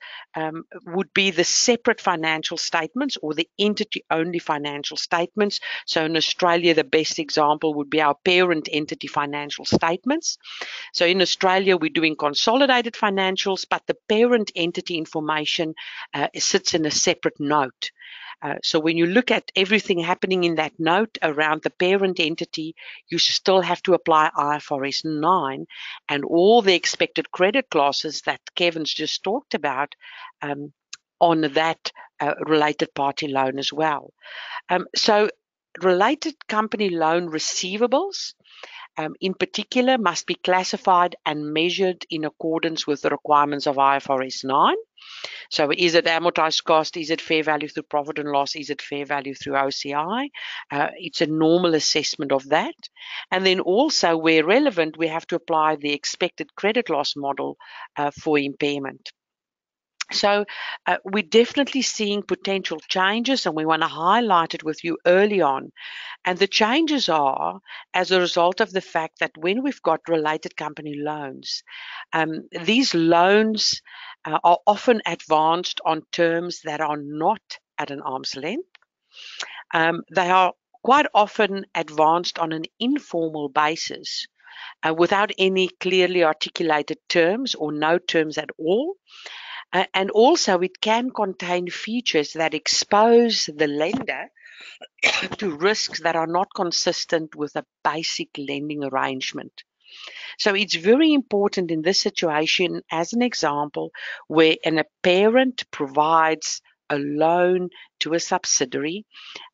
would be the separate financial statements or the entity-only financial statements. So in Australia, the best example would be our parent entity financial statements. So in Australia, we're doing consolidated financials, but the parent entity information sits in a separate note. So when you look at everything happening in that note around the parent entity, you still have to apply IFRS 9 and all the expected credit clauses that Kevin's just talked about on that related party loan as well. So related company loan receivables in particular, must be classified and measured in accordance with the requirements of IFRS 9. So is it amortized cost? Is it fair value through profit and loss? Is it fair value through OCI? It's a normal assessment of that. And then also, where relevant, we have to apply the expected credit loss model for impairment. So we're definitely seeing potential changes, and we want to highlight it with you early on. And the changes are as a result of the fact that when we've got related company loans, these loans are often advanced on terms that are not at an arm's length. They are quite often advanced on an informal basis without any clearly articulated terms or no terms at all. And also, it can contain features that expose the lender to risks that are not consistent with a basic lending arrangement. So it's very important in this situation, as an example, where a parent provides a loan to a subsidiary.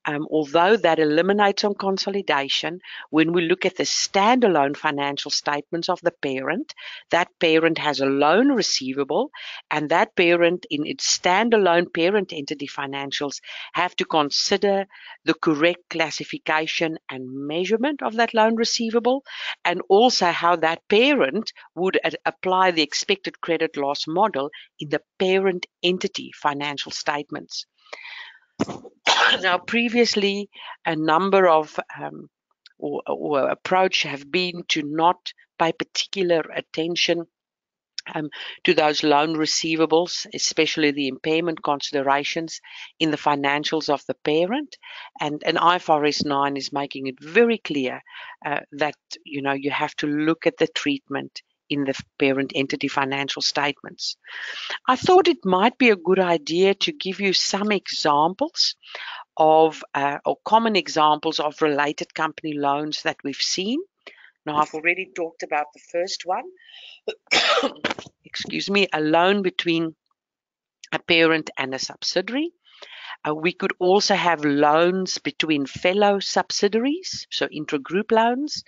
Although that eliminates on consolidation, when we look at the standalone financial statements of the parent, that parent has a loan receivable, and that parent in its standalone parent entity financials have to consider the correct classification and measurement of that loan receivable, and also how that parent would apply the expected credit loss model in the parent entity financial statements. Now, previously, a number of or approach have been to not pay particular attention to those loan receivables, especially the impairment considerations in the financials of the parent. And IFRS 9 is making it very clear that you have to look at the treatment in the parent entity financial statements. I thought it might be a good idea to give you some examples of or common examples of related company loans that we've seen. Now, I've already talked about the first one. Excuse me, a loan between a parent and a subsidiary. We could also have loans between fellow subsidiaries, so intragroup loans.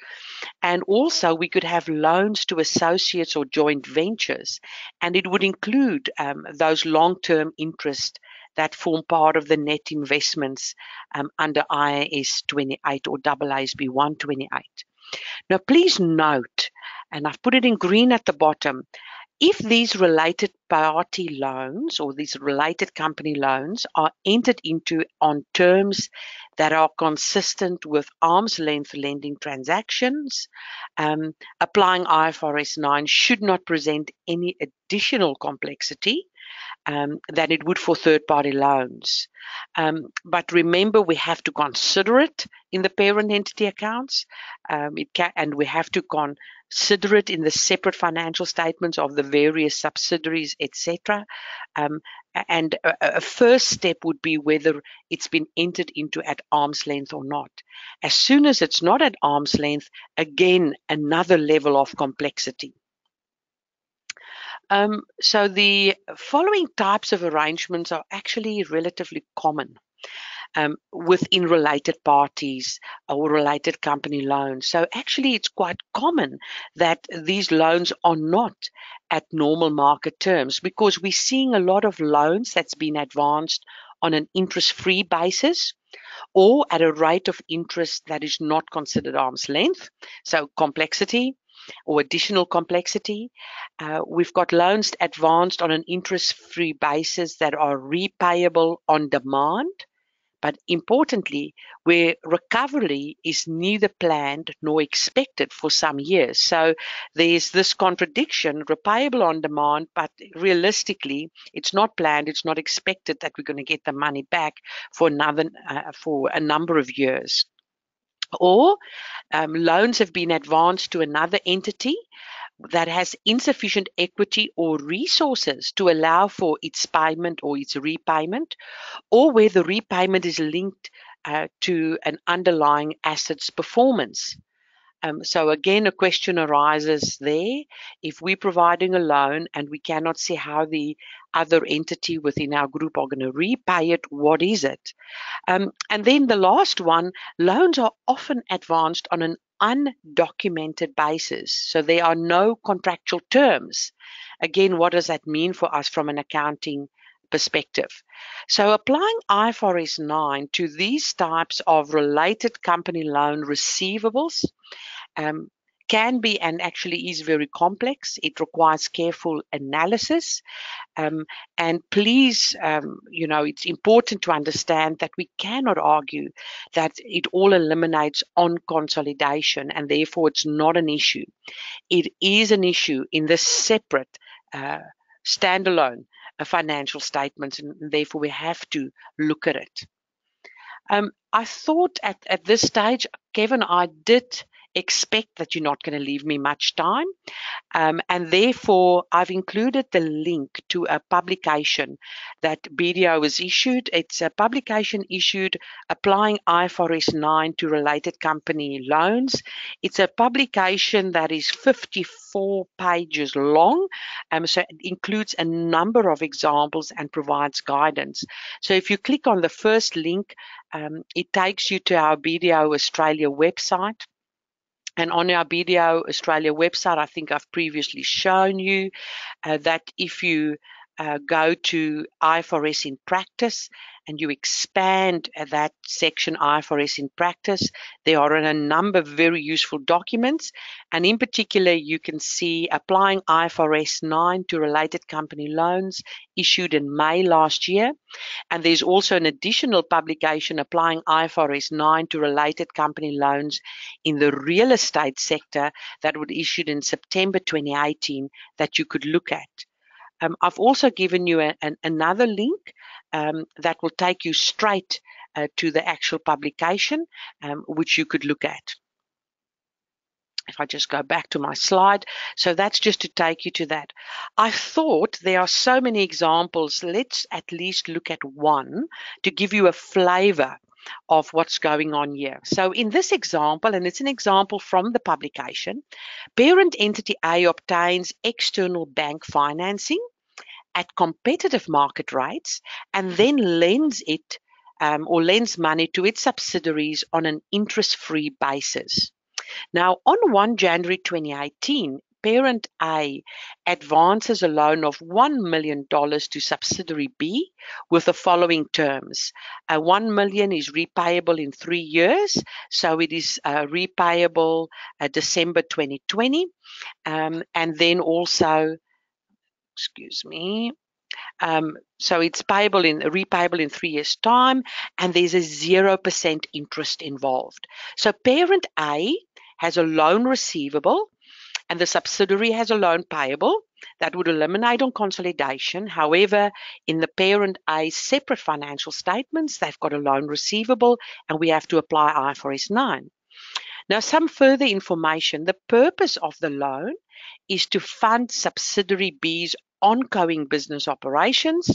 And also we could have loans to associates or joint ventures. And it would include those long-term interests that form part of the net investments under IAS 28 or AASB 128. Now, please note, and I've put it in green at the bottom, if these related party loans or these related company loans are entered into on terms that are consistent with arm's length lending transactions, applying IFRS 9 should not present any additional complexity than it would for third-party loans. But remember, we have to consider it in the parent entity accounts, and we have to consider it in the separate financial statements of the various subsidiaries, etc. And a first step would be whether it's been entered into at arm's length or not. As soon as it's not at arm's length, again, another level of complexity. So the following types of arrangements are actually relatively common within related parties or related company loans. So actually it's quite common that these loans are not at normal market terms, because we're seeing a lot of loans that's been advanced on an interest-free basis or at a rate of interest that is not considered arm's length. So complexity or additional complexity. We've got loans advanced on an interest-free basis that are repayable on demand, but importantly, where recovery is neither planned nor expected for some years. So there's this contradiction, repayable on demand, but realistically, it's not planned, it's not expected that we're going to get the money back for a number of years. Or loans have been advanced to another entity that has insufficient equity or resources to allow for its payment or its repayment, or where the repayment is linked to an underlying asset's performance. So again, a question arises there. If we're providing a loan and we cannot see how the other entity within our group are going to repay it, what is it? And then the last one, loans are often advanced on an undocumented basis. So there are no contractual terms. Again, what does that mean for us from an accounting perspective? So applying IFRS 9 to these types of related company loan receivables can be and actually is very complex. It requires careful analysis. And please, it's important to understand that we cannot argue that it all eliminates on consolidation and therefore it's not an issue. It is an issue in the separate standalone financial statements, and therefore we have to look at it. I thought at this stage, Kevin, I did expect that you're not going to leave me much time. And therefore, I've included the link to a publication that BDO has issued. It's a publication issued applying IFRS 9 to related company loans. It's a publication that is 54 pages long, so it includes a number of examples and provides guidance. So if you click on the first link, it takes you to our BDO Australia website. And on our BDO Australia website, I think I've previously shown you that if you go to IFRS in practice and you expand that section IFRS in practice, there are a number of very useful documents. And in particular, you can see applying IFRS 9 to related company loans issued in May last year. And there's also an additional publication applying IFRS 9 to related company loans in the real estate sector that was issued in September 2018 that you could look at. I've also given you another link that will take you straight to the actual publication, which you could look at. If I just go back to my slide. So that's just to take you to that. I thought there are so many examples. Let's at least look at one to give you a flavor of what's going on here. So in this example, and it's an example from the publication, parent entity A obtains external bank financing at competitive market rates and then lends it or lends money to its subsidiaries on an interest-free basis. Now, on 1 January 2018, parent A advances a loan of $1 million to subsidiary B with the following terms. $1 million is repayable in 3 years, so it is repayable December 2020, and then also, so it's repayable in 3 years' time, and there's a 0% interest involved. So parent A has a loan receivable and the subsidiary has a loan payable that would eliminate on consolidation. However, in the parent A's separate financial statements, they've got a loan receivable and we have to apply IFRS 9. Now, some further information. The purpose of the loan is to fund subsidiary B's ongoing business operations,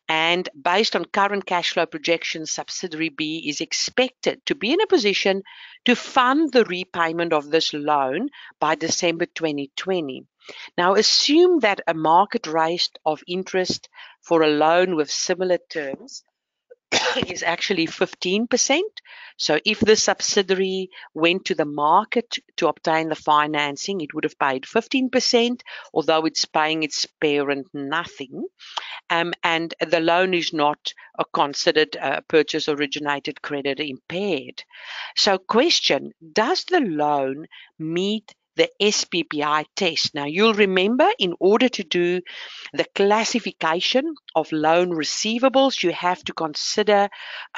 and based on current cash flow projections, subsidiary B is expected to be in a position to fund the repayment of this loan by December 2020. Now, assume that a market rate of interest for a loan with similar terms is actually 15%. So if the subsidiary went to the market to obtain the financing, it would have paid 15%, although it's paying its parent nothing. And the loan is not considered purchase originated credit impaired. So question, does the loan meet the SPPI test? Now, you'll remember in order to do the classification of loan receivables, you have to consider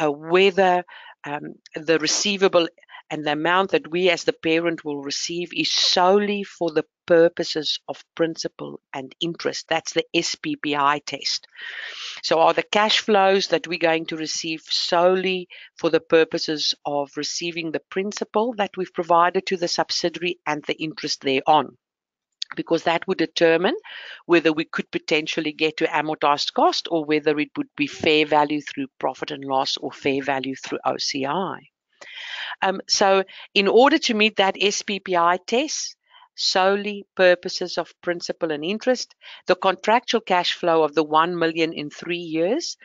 whether the receivable and the amount that we as the parent will receive is solely for the purposes of principal and interest. That's the SPPI test. So are the cash flows that we're going to receive solely for the purposes of receiving the principal that we've provided to the subsidiary and the interest thereon? Because that would determine whether we could potentially get to amortized cost or whether it would be fair value through profit and loss or fair value through OCI. So in order to meet that SPPI test, solely purposes of principal and interest, the contractual cash flow of the 1 million in 3 years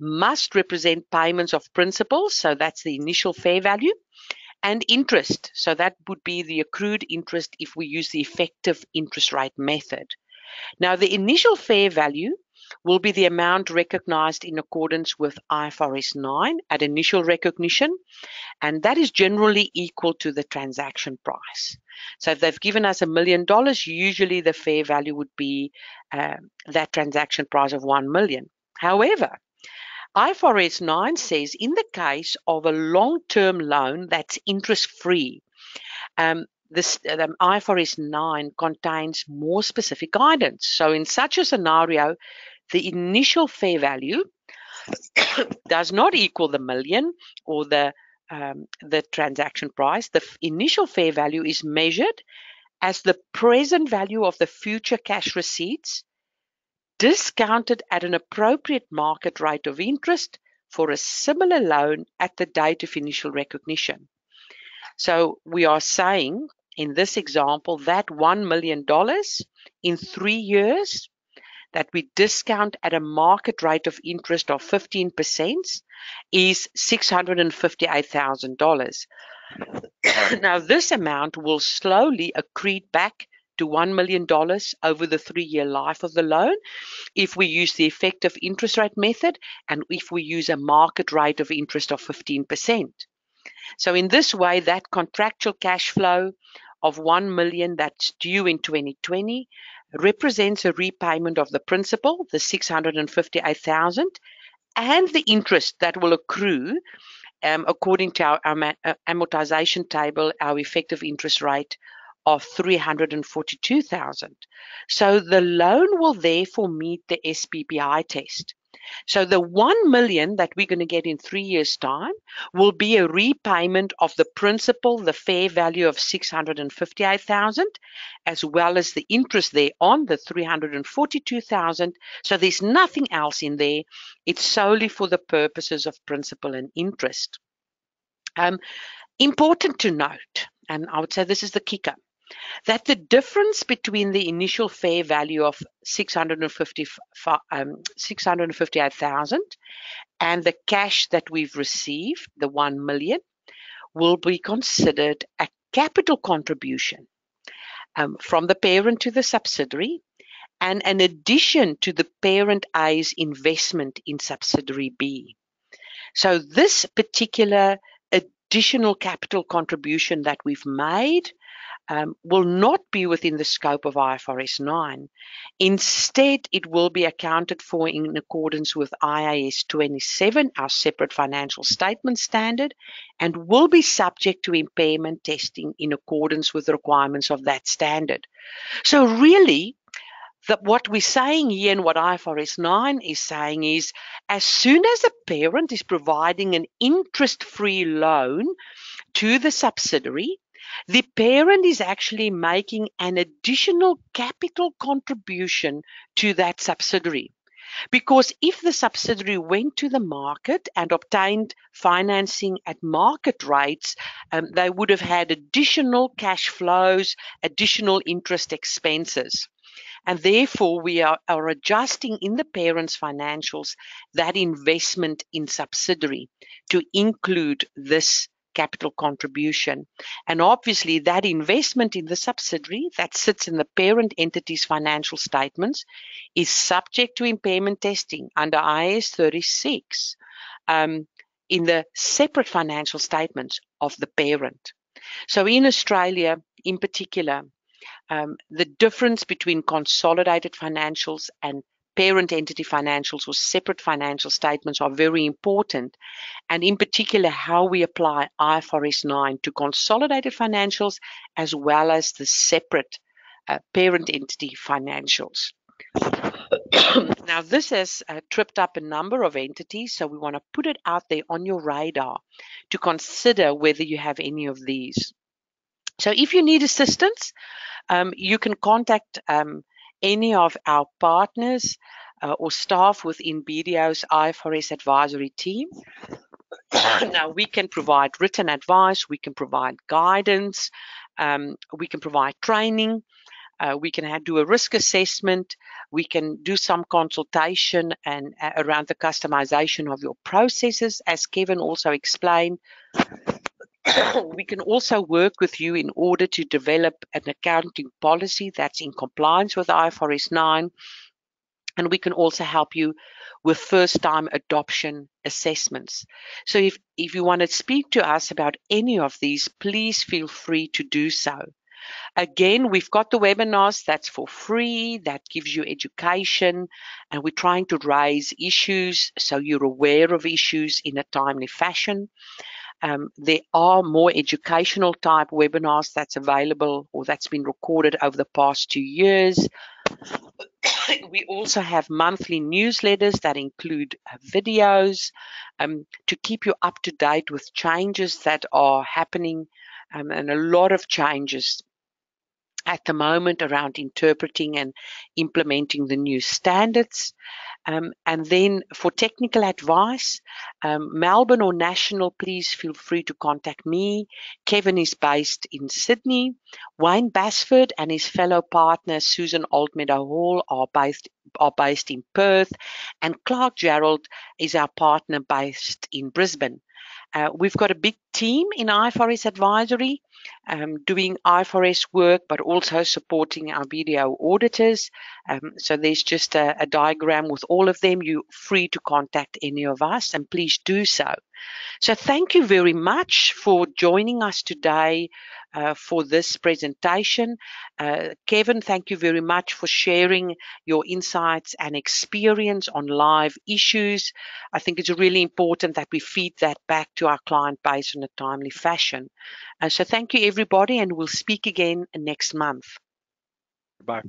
must represent payments of principal, so that's the initial fair value, and interest, so that would be the accrued interest if we use the effective interest rate method. Now, the initial fair value will be the amount recognized in accordance with IFRS 9 at initial recognition, and that is generally equal to the transaction price. So if they've given us $1 million, usually the fair value would be that transaction price of 1 million. However, IFRS 9 says in the case of a long-term loan that's interest-free, this IFRS 9 contains more specific guidance. So in such a scenario, the initial fair value does not equal the million or the transaction price. The initial fair value is measured as the present value of the future cash receipts discounted at an appropriate market rate of interest for a similar loan at the date of initial recognition. So we are saying in this example that $1 million in 3 years that we discount at a market rate of interest of 15% is $658,000. Now, this amount will slowly accrete back to $1 million over the 3-year life of the loan if we use the effective interest rate method and if we use a market rate of interest of 15%. So in this way, that contractual cash flow of 1 million that's due in 2020 represents a repayment of the principal, the 658,000, and the interest that will accrue according to our amortization table, our effective interest rate of 342,000. So the loan will therefore meet the SPPI test. So the 1 million that we're going to get in 3 years' time will be a repayment of the principal, the fair value of 658,000, as well as the interest thereon, the 342,000. So there's nothing else in there. It's solely for the purposes of principal and interest. Important to note, and I would say this is the kicker, that the difference between the initial fair value of 658,000 and the cash that we've received, the 1 million, will be considered a capital contribution from the parent to the subsidiary and an addition to the parent A's investment in subsidiary B. So this particular additional capital contribution that we've made will not be within the scope of IFRS 9. Instead, it will be accounted for in accordance with IAS 27, our separate financial statement standard, and will be subject to impairment testing in accordance with the requirements of that standard. So really, what we're saying here and what IFRS 9 is saying is, as soon as a parent is providing an interest-free loan to the subsidiary, the parent is actually making an additional capital contribution to that subsidiary. Because if the subsidiary went to the market and obtained financing at market rates, they would have had additional cash flows, additional interest expenses. And therefore, we are adjusting in the parent's financials that investment in subsidiary to include this capital contribution. And obviously, that investment in the subsidiary that sits in the parent entity's financial statements is subject to impairment testing under IAS 36 in the separate financial statements of the parent. So in Australia, in particular, the difference between consolidated financials and parent entity financials or separate financial statements are very important, and in particular how we apply IFRS 9 to consolidated financials as well as the separate parent entity financials. Now, this has tripped up a number of entities, so we want to put it out there on your radar to consider whether you have any of these. So if you need assistance, you can contact any of our partners or staff within BDO's IFRS advisory team. Now, we can provide written advice, we can provide guidance, We can provide training. We can do a risk assessment. We can do some consultation and around the customization of your processes, as Kevin also explained. We can also work with you in order to develop an accounting policy that's in compliance with IFRS 9. And we can also help you with first-time adoption assessments. So if you want to speak to us about any of these, please feel free to do so. Again, we've got the webinars that's for free, that gives you education, and we're trying to raise issues so you're aware of issues in a timely fashion. There are more educational type webinars that's available or that's been recorded over the past 2 years. We also have monthly newsletters that include videos to keep you up to date with changes that are happening, and a lot of changes at the moment around interpreting and implementing the new standards. And then for technical advice, Melbourne or national, please feel free to contact me. Kevin is based in Sydney. Wayne Basford and his fellow partner Susan Oldmeadow Hall are based in Perth, and Clark Gerald is our partner based in Brisbane. We've got a big team in IFRS Advisory, doing IFRS work, but also supporting our BDO auditors. So there's just a diagram with all of them. You're free to contact any of us, and please do so. So thank you very much for joining us today for this presentation. Kevin, thank you very much for sharing your insights and experience on live issues. I think it's really important that we feed that back to our client base in a timely fashion. So thank you, everybody, and we'll speak again next month. Bye.